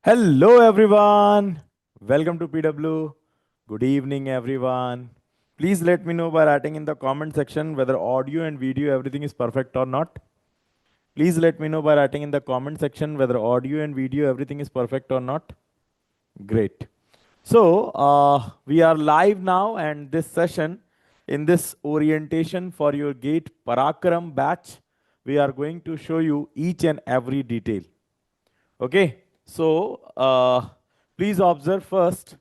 Hello everyone. Welcome to PW. Good evening everyone. Please let me know by writing in the comment section whether audio and video everything is perfect or not. Please let me know by writing in the comment section whether audio and video everything is perfect or not. Great. So we are live now, and this session, in this orientation for your GATE Parakram batch, we are going to show you each and every detail. Okay, so please observe first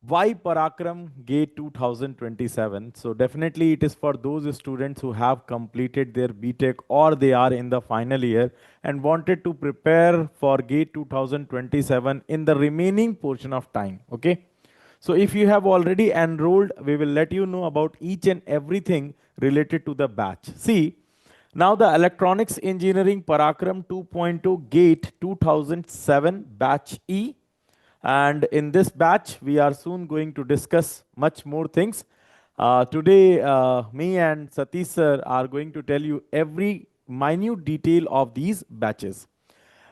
why Parakram GATE 2027. So definitely it is for those students who have completed their BTech or they are in the final year and wanted to prepare for GATE 2027 in the remaining portion of time. Okay. So if you have already enrolled, we will let you know about each and everything related to the batch. See, now the Electronics Engineering Parakram 2.0 GATE 2007 Batch E. And in this batch, we are soon going to discuss much more things. Today, me and Sathish sir are going to tell you every minute detail of these batches.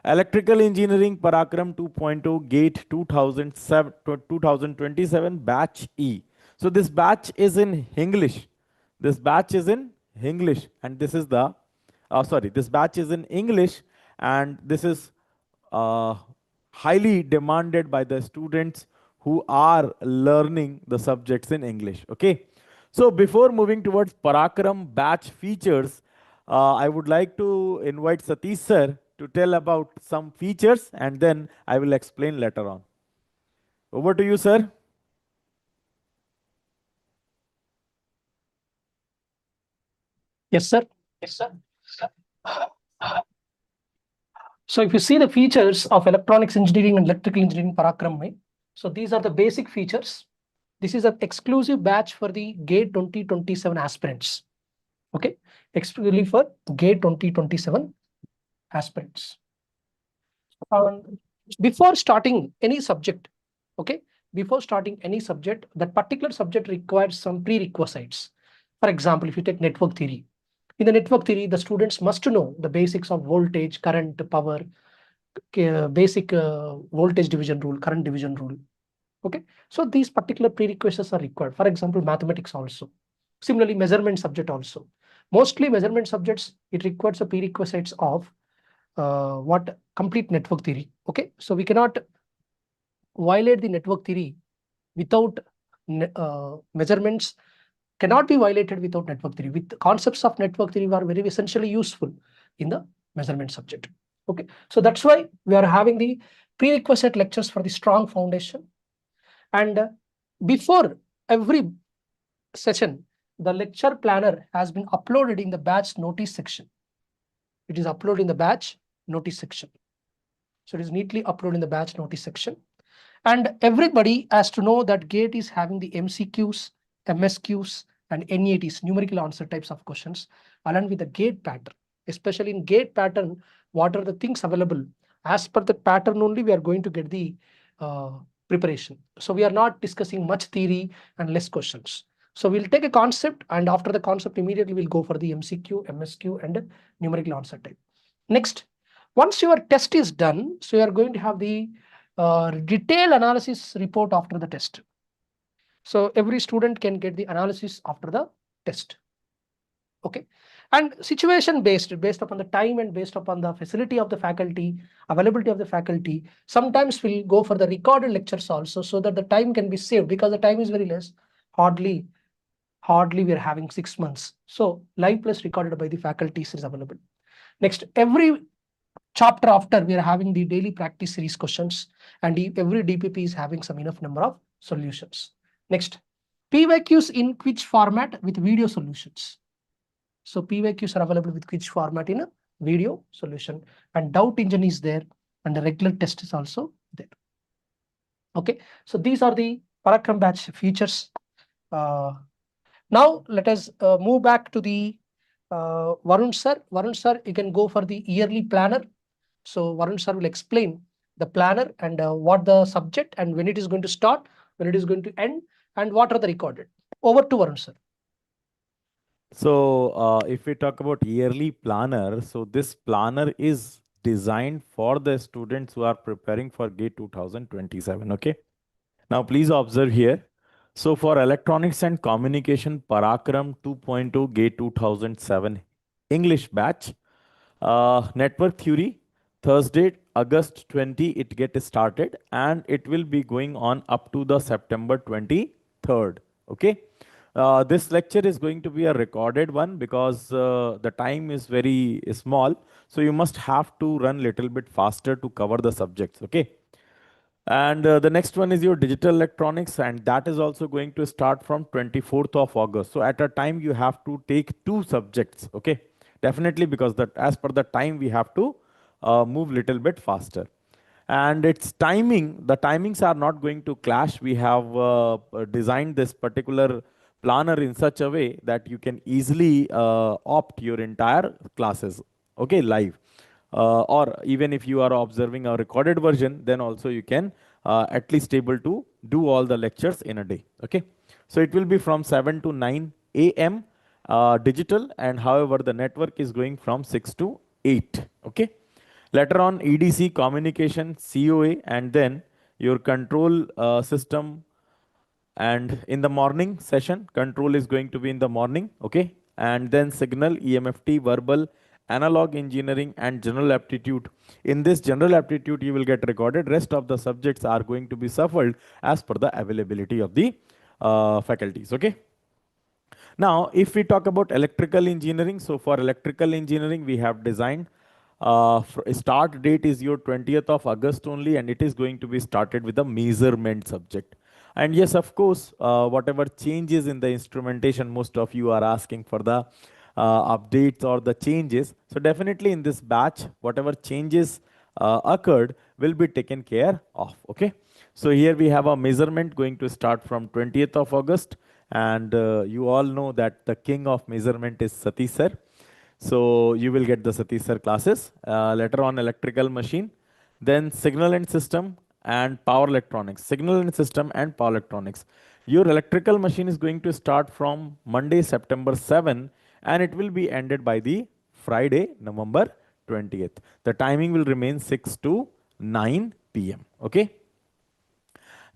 Electrical Engineering Parakram 2.0 GATE 2027 Batch E. So this batch is in Hinglish. This batch is in Hinglish, and this is the, this batch is in English, and this is uh, highly demanded by the students who are learning the subjects in English. Okay. So before moving towards Parakram batch features, I would like to invite Satish sir to tell about some features, and then I will explain later on. Over to you, sir. Yes, sir. Yes, sir. So if you see the features of electronics engineering and electrical engineering Parakram, so these are the basic features. This is an exclusive batch for the GATE 2027 aspirants. Okay, exclusively for GATE 2027 aspirants. Before starting any subject, okay, before starting any subject, that particular subject requires some prerequisites. For example, if you take network theory, in the network theory, the students must know the basics of voltage, current, power, basic voltage division rule, current division rule. Okay, so these particular prerequisites are required. For example, mathematics also. Similarly, measurement subject also. Mostly measurement subjects, it requires a prerequisites of what complete network theory. Okay, so we cannot violate the network theory without measurements cannot be violated without network theory. With concepts of network theory are very essentially useful in the measurement subject. Okay, so that's why we are having the prerequisite lectures for the strong foundation. And before every session, the lecture planner has been uploaded in the batch notice section. It is uploaded in the batch notice section. So it is neatly uploaded in the batch notice section. And everybody has to know that GATE is having the MCQs, MSQs, and NEATs, numerical answer types of questions, along with the GATE pattern. Especially in GATE pattern, what are the things available? As per the pattern only, we are going to get the preparation. So we are not discussing much theory and less questions. So we'll take a concept, and after the concept, immediately we'll go for the MCQ, MSQ, and numerical answer type. Next, once your test is done, so you are going to have the detailed analysis report after the test. So every student can get the analysis after the test. Okay, and situation based upon the time and based upon the facility of the faculty, availability of the faculty. Sometimes we'll go for the recorded lectures also, so that the time can be saved, because the time is very less. Hardly we are having 6 months. So live plus recorded by the faculties is available. Next, every chapter after, we are having the daily practice series questions, and every DPP is having some enough number of solutions. Next, PYQs in quiz format with video solutions. So PYQs are available with quiz format in a video solution, and doubt engine is there, and the regular test is also there. Okay, so these are the Parakram batch features. Now let us move back to the Varun sir. Varun sir, you can go for the yearly planner. So Varun sir will explain the planner and what the subject and when it is going to start, when it is going to end, and what are the recorded. Over to Varun sir. So if we talk about yearly planner, so this planner is designed for the students who are preparing for GATE 2027. Okay. Now, please observe here. So, for electronics and communication, Parakram 2.0 GATE 2007 English batch, network theory, Thursday, August 20, it gets started and it will be going on up to the September 23rd. Okay. This lecture is going to be a recorded one because the time is very small. So you must have to run little bit faster to cover the subjects. Okay. And the next one is your digital electronics, and that is also going to start from 24th of August. So at a time you have to take two subjects, okay? Definitely, because that as per the time we have to move little bit faster. And its timing, the timings are not going to clash. We have designed this particular planner in such a way that you can easily opt your entire classes, okay, live. Or even if you are observing a recorded version, then also you can at least able to do all the lectures in a day. Okay. So it will be from 7 to 9 a.m. Digital, and however the network is going from 6 to 8. Okay. Later on, EDC, communication, COA, and then your control system. And in the morning session, control is going to be in the morning. Okay. And then signal, EMFT, verbal, analog engineering, and general aptitude. In this general aptitude, you will get recorded. Rest of the subjects are going to be shuffled as per the availability of the faculties. Okay. Now, if we talk about electrical engineering, so for electrical engineering, we have designed start date is your 20th of August only, and it is going to be started with the measurement subject. And yes, of course, whatever changes in the instrumentation, most of you are asking for the updates or the changes. So definitely in this batch, whatever changes occurred will be taken care of. Okay. So here we have a measurement going to start from 20th of August. And you all know that the king of measurement is Sathish sir. So you will get the Sathish sir classes. Later on, electrical machine, then signal and system and power electronics. Signal and system and power electronics. Your electrical machine is going to start from Monday, September 7, and it will be ended by the Friday, November 20th. The timing will remain 6 to 9 p.m. Okay.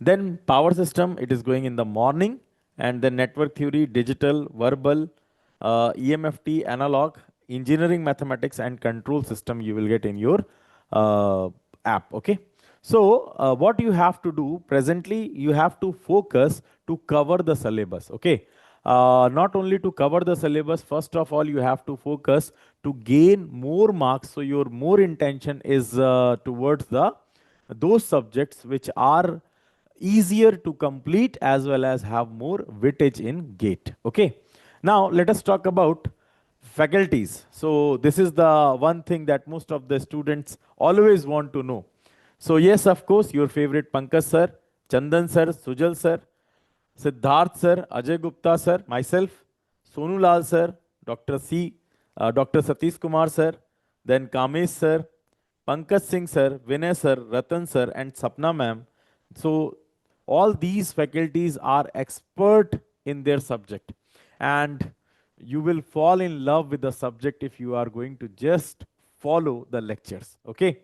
Then power system, it is going in the morning, and then network theory, digital, verbal, EMFT, analog, engineering, mathematics, and control system you will get in your app. Okay. So what you have to do presently, you have to focus to cover the syllabus. Okay. Not only to cover the syllabus, first of all, you have to focus to gain more marks. So your more intention is towards the those subjects which are easier to complete as well as have more weightage in GATE. Okay. Now let us talk about faculties. So this is the one thing that most of the students always want to know. So yes, of course, your favorite Pankaj sir, Chandan sir, Sujal sir, Siddharth sir, Ajay Gupta sir, myself, Sonu Lal sir, Dr. Satish Kumar sir, then Kamesh sir, Pankaj Singh sir, Vinay sir, Ratan sir, and Sapna ma'am. So all these faculties are expert in their subject, and you will fall in love with the subject if you are going to just follow the lectures. Okay.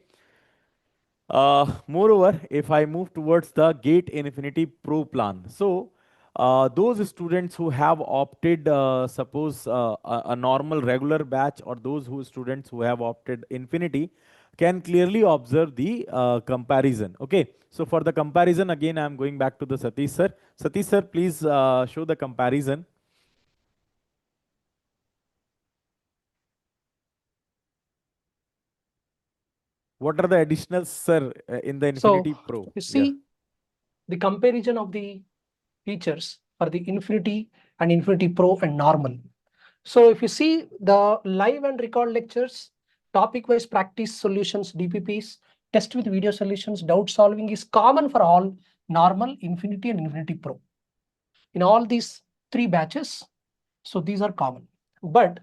Moreover, if I move towards the GATE Infinity Pro plan, so those students who have opted, suppose a normal regular batch, or those students who have opted Infinity, can clearly observe the comparison. Okay, so for the comparison, again, I'm going back to the Satish sir. Satish sir, please show the comparison. What are the additionals, sir, in the Infinity Pro? You see the comparison of the features for the Infinity and Infinity Pro and normal. So if you see the live and record lectures, topic-wise practice solutions, DPPs, test with video solutions, doubt solving is common for all normal, Infinity, and Infinity Pro. In all these three batches, so these are common. But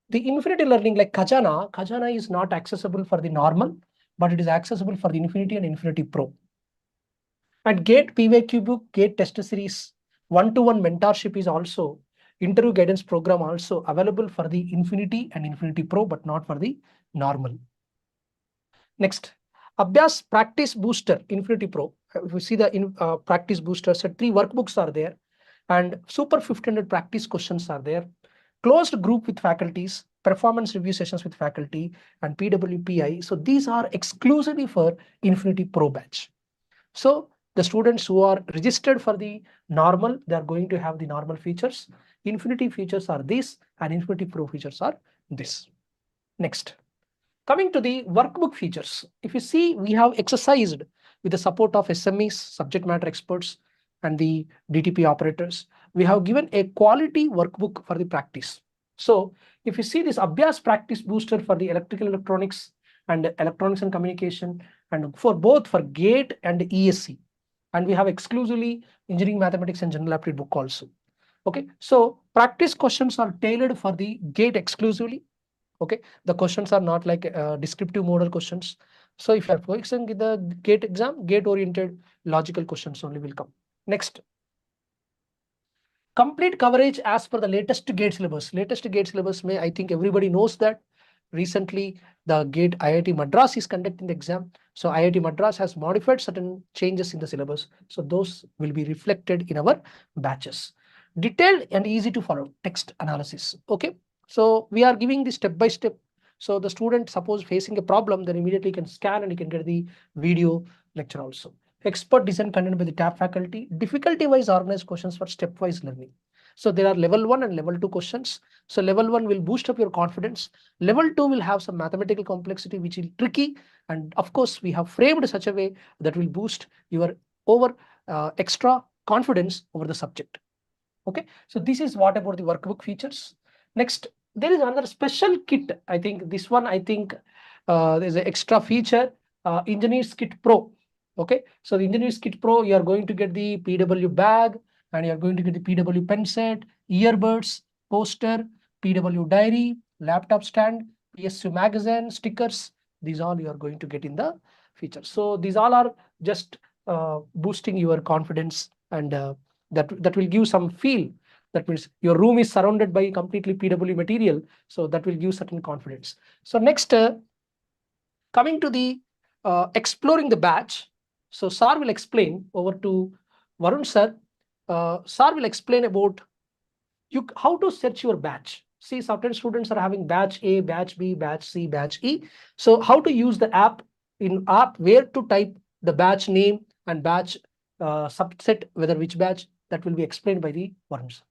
the Infinity learning like 𝐂𝐤𝐻 is not accessible for the normal, but it is accessible for the Infinity and Infinity Pro. At GATE PYQ book, GATE test series, one-to-one mentorship is also, interview guidance program also available for the Infinity and Infinity Pro, but not for the normal. Next, Abhyas Practice Booster Infinity Pro. If you see the Practice Booster, so 3 workbooks are there, and super 1500 practice questions are there. Closed group with faculties, performance review sessions with faculty, and PWPI. So these are exclusively for Infinity Pro batch. So the students who are registered for the normal, they are going to have the normal features. Infinity features are this, and Infinity Pro features are this. Next. Coming to the workbook features, if you see, we have exercised with the support of SMEs, subject matter experts, and the DTP operators. We have given a quality workbook for the practice. So if you see this Abhyas Practice Booster for the electrical electronics and electronics and communication, and for both for GATE and ESE, and we have exclusively engineering mathematics and general aptitude book also. Okay, so practice questions are tailored for the GATE exclusively. Okay, the questions are not like descriptive model questions. So if you are focusing with the GATE exam, GATE oriented logical questions only will come. Next, complete coverage as per the latest GATE syllabus. Latest GATE syllabus may, I think everybody knows that recently the GATE IIT Madras is conducting the exam. So IIT Madras has modified certain changes in the syllabus. So those will be reflected in our batches. Detailed and easy to follow text analysis. Okay. So we are giving the step by step. So the student, suppose facing a problem, then immediately can scan and you can get the video lecture also. Expert design content by the TAP faculty. Difficulty wise organized questions for stepwise learning. So there are level 1 and level 2 questions. So level 1 will boost up your confidence. Level 2 will have some mathematical complexity, which is tricky. And of course, we have framed such a way that will boost your extra confidence over the subject. Okay, so this is what about the workbook features. Next, there is another special kit. I think this one, there's an extra feature, Engineers Kit Pro. Okay, so the Engineers Kit Pro, you are going to get the PW bag, and you are going to get the PW pen set, earbuds, poster, PW diary, laptop stand, PSU magazine, stickers. These all you are going to get in the features. So these all are just boosting your confidence, and that will give some feel. That means your room is surrounded by completely PW material. So that will give certain confidence. So next, coming to the exploring the batch. So Sir will explain over to Varun sir. Sir will explain about how to search your batch. See, certain students are having batch A, batch B, batch C, batch E. So how to use the app, where to type the batch name and batch subset, whether which batch, that will be explained by the Varun sir.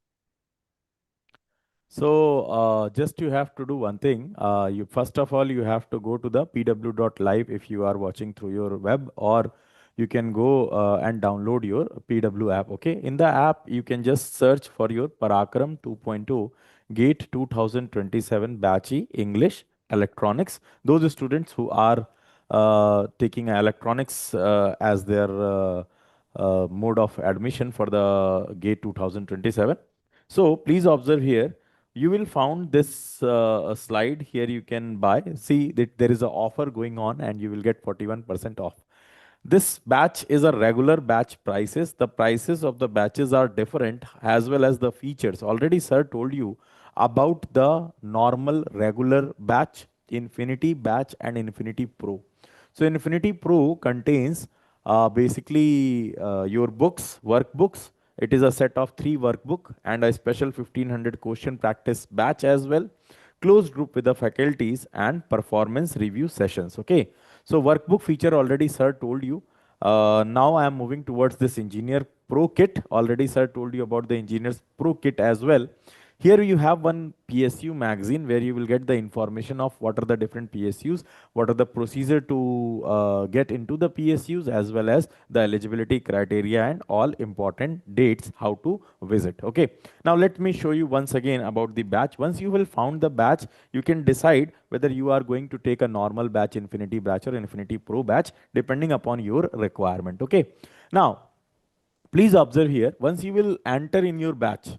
So just you have to do one thing. You first of all you have to go to the pw.live if you are watching through your web, or you can go and download your PW app. Okay, in the app you can just search for your Parakram 2.0 GATE 2027 Batchy English Electronics. Those students who are taking electronics as their mode of admission for the GATE 2027. So please observe here, you will found this slide here. You can buy, see that there is an offer going on and you will get 41% off. This batch is a regular batch prices. The prices of the batches are different as well as the features. Already sir told you about the normal regular batch, Infinity batch and Infinity Pro. So Infinity Pro contains basically your books, workbooks. It is a set of 3 workbook and a special 1500 question practice batch as well. Closed group with the faculties and performance review sessions. Okay. So workbook feature already sir told you. Now I am moving towards this Engineer Pro kit. Already sir told you about the Engineers Pro kit as well. Here you have one PSU magazine where you will get the information of what are the different PSUs, what are the procedure to get into the PSUs, as well as the eligibility criteria and all important dates how to visit. Okay. Now let me show you once again about the batch. Once you will found the batch, you can decide whether you are going to take a normal batch, Infinity batch or Infinity Pro batch, depending upon your requirement. Okay. Now, please observe here, once you will enter in your batch,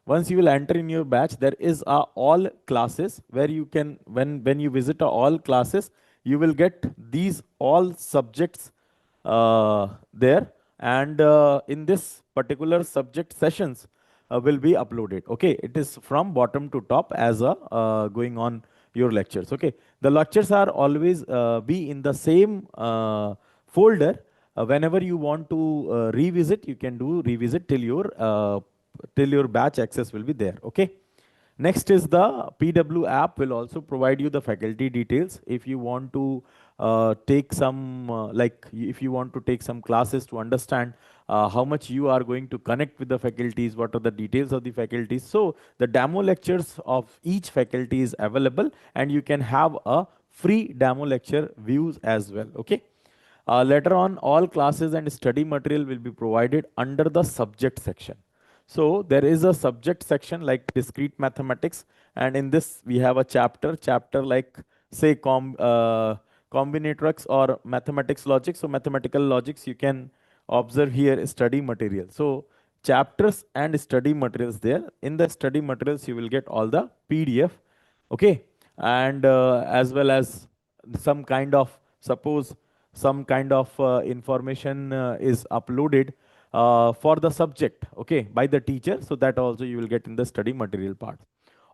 there is a all classes where you can, when you visit a all classes, you will get these all subjects there, and in this particular subject sessions will be uploaded. Okay, it is from bottom to top as a going on your lectures. Okay, the lectures are always be in the same folder. Whenever you want to revisit, you can do revisit till your batch access will be there. Okay. Next is the PW app will also provide you the faculty details. If you want to take some, if you want to take some classes to understand how much you are going to connect with the faculties, what are the details of the faculties. So the demo lectures of each faculty is available, and you can have a free demo lecture views as well. Okay. Later on, all classes and study material will be provided under the subject section. So there is a subject section like discrete mathematics, and in this we have a chapter like say combinatorics or mathematics logic. So mathematical logics, you can observe here study material. So chapters and study materials there. In the study materials, you will get all the PDF, okay, and as well as some kind of, suppose some kind of information is uploaded for the subject, okay, by the teacher. So that also you will get in the study material part.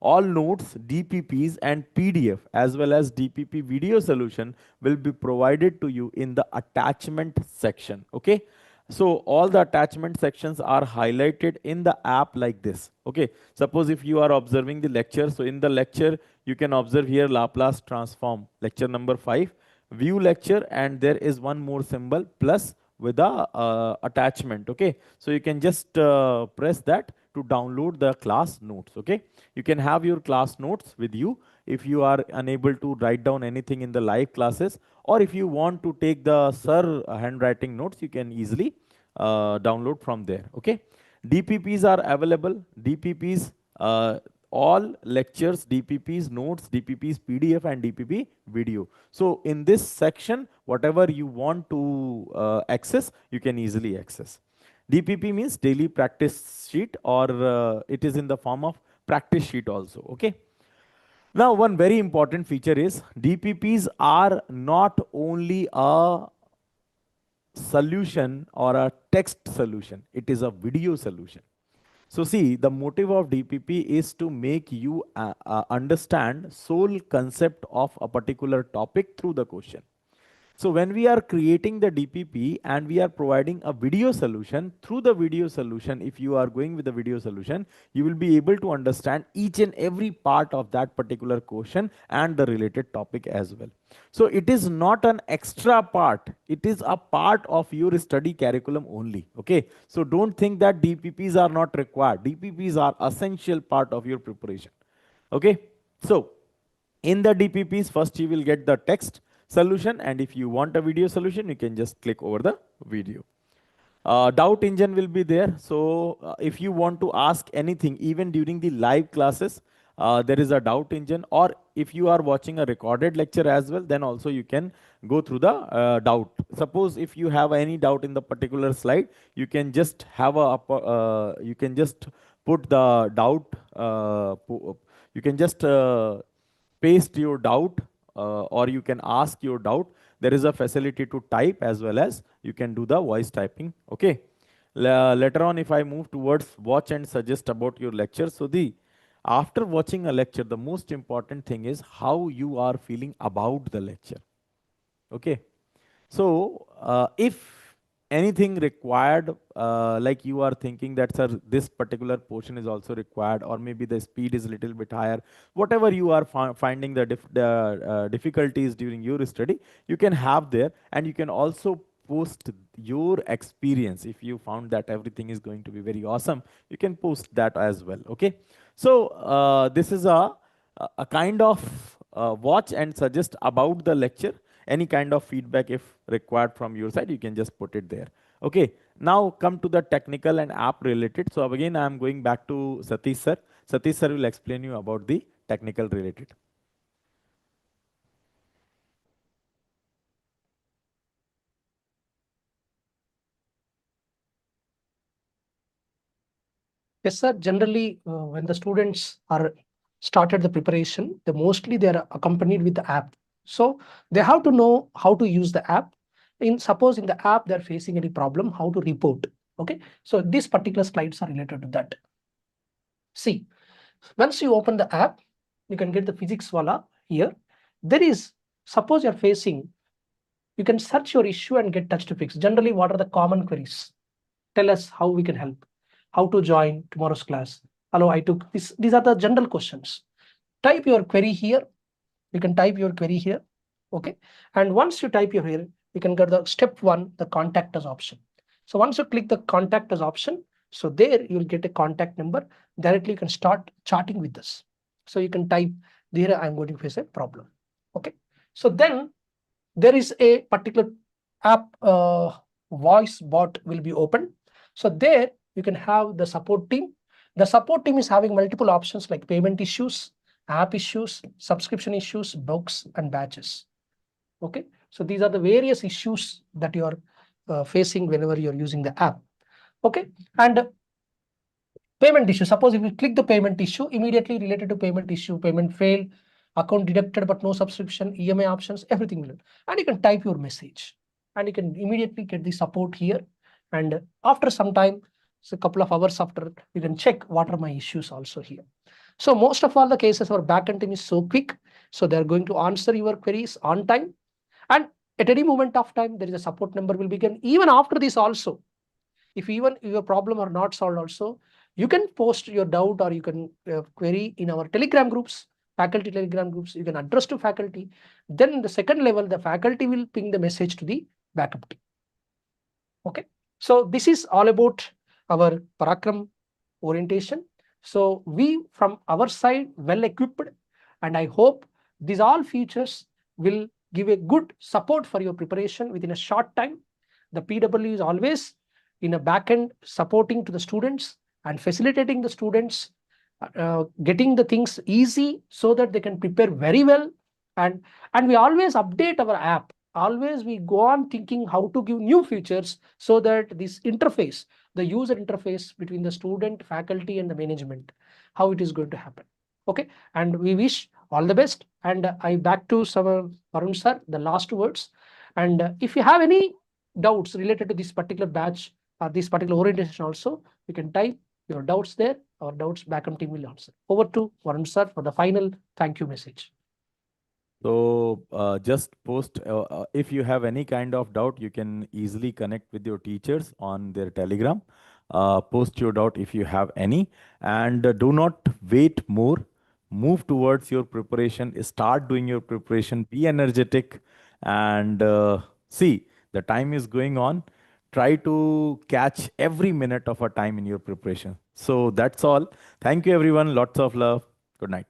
All notes, DPPs and PDF as well as DPP video solution will be provided to you in the attachment section. Okay. So all the attachment sections are highlighted in the app like this. Okay. Suppose if you are observing the lecture, so in the lecture, you can observe here Laplace transform, lecture number 5, view lecture, and there is one more symbol plus with a attachment. Okay. So you can just press that to download the class notes. Okay. You can have your class notes with you if you are unable to write down anything in the live classes, or if you want to take the sir handwriting notes, you can easily download from there. Okay. DPPs are available. DPPs, all lectures, DPPs, notes, DPPs, PDF and DPP video. So in this section, whatever you want to access, you can easily access. DPP means daily practice sheet, or it is in the form of practice sheet also. Okay. Now, one very important feature is DPPs are not only a solution or a text solution, it is a video solution. So see, the motive of DPP is to make you understand sole concept of a particular topic through the question. So when we are creating the DPP and we are providing a video solution, through the video solution, if you are going with the video solution, you will be able to understand each and every part of that particular question and the related topic as well. So it is not an extra part. It is a part of your study curriculum only. Okay. So don't think that DPPs are not required. DPPs are essential part of your preparation. Okay. So in the DPPs, first you will get the text solution, and if you want a video solution, you can just click over the video. Doubt engine will be there. So if you want to ask anything, even during the live classes, there is a doubt engine, or if you are watching a recorded lecture as well, then also you can go through the doubt. Suppose if you have any doubt in the particular slide, you can just have you can just put the doubt, you can just paste your doubt, or you can ask your doubt. There is a facility to type as well as you can do the voice typing. Okay. Later on, if I move towards watch and suggest about your lecture. So after watching a lecture, the most important thing is how you are feeling about the lecture. Okay. So if anything required, like you are thinking that sir, this particular portion is also required, or maybe the speed is a little bit higher, whatever you are finding the difficulties during your study, you can have there, and you can also post your experience. If you found that everything is going to be very awesome, you can post that as well. Okay. So this is a kind of watch and suggest about the lecture. Any kind of feedback if required from your side, you can just put it there. Okay. Now come to the technical and app related. So again, I am going back to Sathish sir. Sathish sir will explain you about the technical related. Yes, sir. Generally, when the students are started the preparation, they are accompanied with the app. So they have to know how to use the app. Suppose in the app they're facing any problem, how to report. Okay. So these particular slides are related to that. See, once you open the app, you can get the physics Wallah. here, there is, suppose you're facing, you can search your issue and get touch to fix. Generally, what are the common queries? Tell us how we can help. How to join tomorrow's class? Hello, I took this. These are the general questions. Type your query here. You can type your query here. Okay. And once you type your here, you can get the step 1, the contact us option. So once you click the contact us option, so there you'll get a contact number. Directly you can start chatting with us. So you can type there, I'm going to face a problem. Okay. So then there is a particular app voice bot will be open. So there you can have the support team. The support team is having multiple options like payment issues, app issues, subscription issues, bugs, and batches. Okay, so these are the various issues that you are facing whenever you're using the app. Okay, and payment issue. Suppose if you click the payment issue, immediately related to payment issue, payment failed, account deducted but no subscription, EMI options, everything will. And you can type your message and you can immediately get the support here. And after some time, so a couple of hours after, you can check what are my issues also here. So most of all the cases, our backend team is so quick. So they're going to answer your queries on time. And at any moment of time, there is a support number will be given. Even after this also, if even your problem are not solved also, you can post your doubt or you can query in our Telegram groups, faculty Telegram groups. You can address to faculty. Then the second level, the faculty will ping the message to the backup team. Okay. So this is all about our Parakram orientation. So we from our side well equipped, and I hope these all features will give a good support for your preparation within a short time. The PW is always in a backend supporting to the students and facilitating the students, getting the things easy so that they can prepare very well. And we always update our app. Always we go on thinking how to give new features so that this interface, the user interface between the student, faculty, and the management, how it is going to happen. Okay, and we wish all the best. And I back to Varun sir, the last words. And if you have any doubts related to this particular batch or this particular orientation also, you can type your doubts there. Our doubts backend team will answer. Over to Varun sir for the final thank you message. So just post, if you have any kind of doubt, you can easily connect with your teachers on their Telegram. Post your doubt if you have any, and do not wait more. Move towards your preparation. Start doing your preparation. Be energetic, and see the time is going on. Try to catch every minute of a time in your preparation. So that's all. Thank you, everyone. Lots of love. Good night.